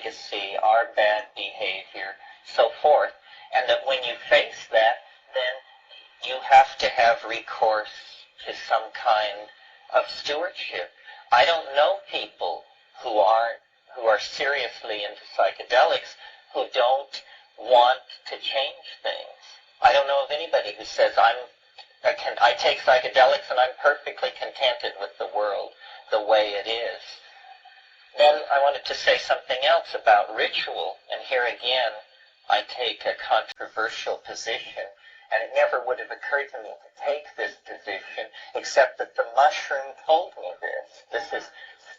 legacy, our bad behavior, so forth. And that when you face that, then you have to have recourse to some kind of stewardship. I don't know people who are seriously into psychedelics who don't want to change things. I don't know of anybody who says, I take psychedelics and I'm perfectly contented with the world the way it is. Then I wanted to say something else about ritual, and here again I take a controversial position, and it never would have occurred to me to take this position except that the mushroom told me this. This is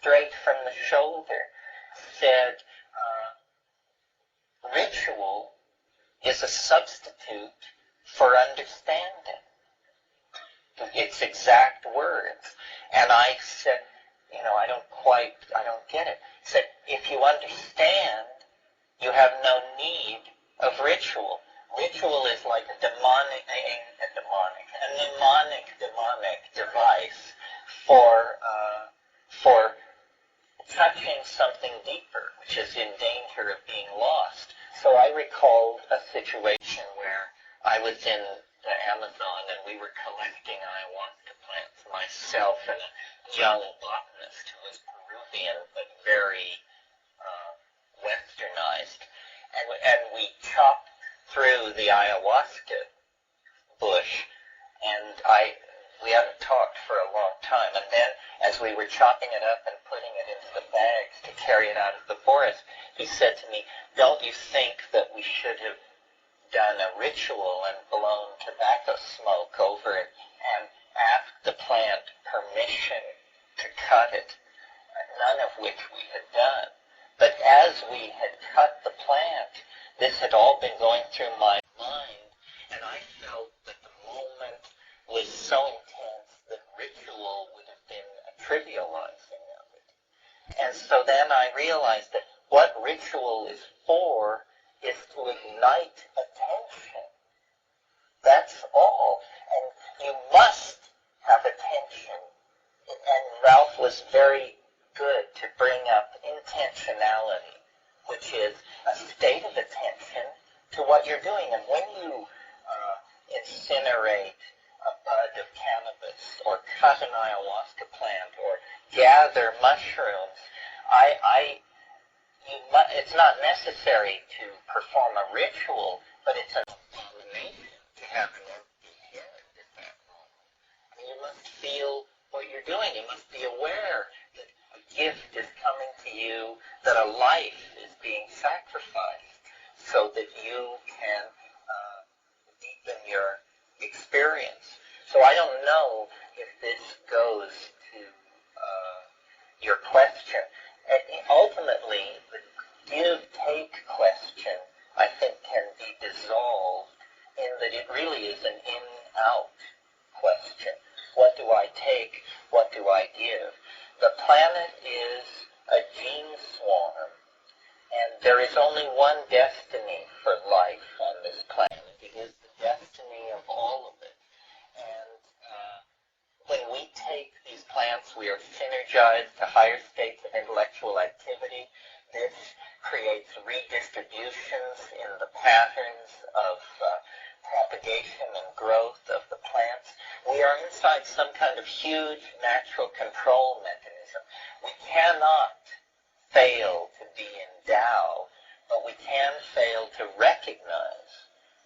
straight from the shoulder. Said, ritual is a substitute for understanding. Its exact words. And I said, I don't get it. He said, if you understand, you have no need of ritual. Ritual is like a mnemonic device for touching something deeper, which is in danger of being lost. So I recalled a situation where I was in the Amazon and we were collecting ayahuasca plants, myself and a young botanist who was Peruvian but very westernized. And we chopped through the ayahuasca bush, and we hadn't talked for a long time. And then, as we were chopping it up and putting it into the bags to carry it out of the forest, he said to me, "Don't you think that we should have done a ritual and blown tobacco smoke over it and asked the plant permission to cut it?" None of which we had done. But as we had cut the plant, this had all been going through my mind, and I felt that the moment was so intense that ritual would have been a trivializing of it. And so then I realized that what ritual is for is to ignite attention. That's all. And you must have attention. And Ralph was very good to bring up intentionality, which is a state of attention to what you're doing. And when you incinerate a bud of cannabis or cut an ayahuasca plant or gather mushrooms, it's not necessary to perform a ritual, but it's an abomination to have an empty head at that moment. I mean, you must feel what you're doing. You must be aware that a gift is coming to you, that a life is being sacrificed so that you can deepen your experience. So I don't know if this goes to your question. And ultimately, the give-take question, I think, can be dissolved in that it really is an in-out question. What do I take? What do I give? The planet is a gene swarm, and there is only one destiny for life on this planet. It is the destiny of all of it. And when we take these plants, we are synergized to higher states of intellectual activity. This creates redistributions in the patterns of propagation and growth of the plants. We are inside some kind of huge natural control mechanism. We cannot fail to be in Tao, but we can fail to recognize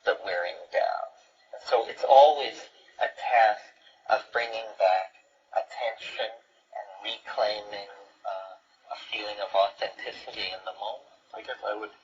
that we're in Tao. And so it's always a task of bringing back attention and reclaiming a feeling of authenticity in the moment. I guess I would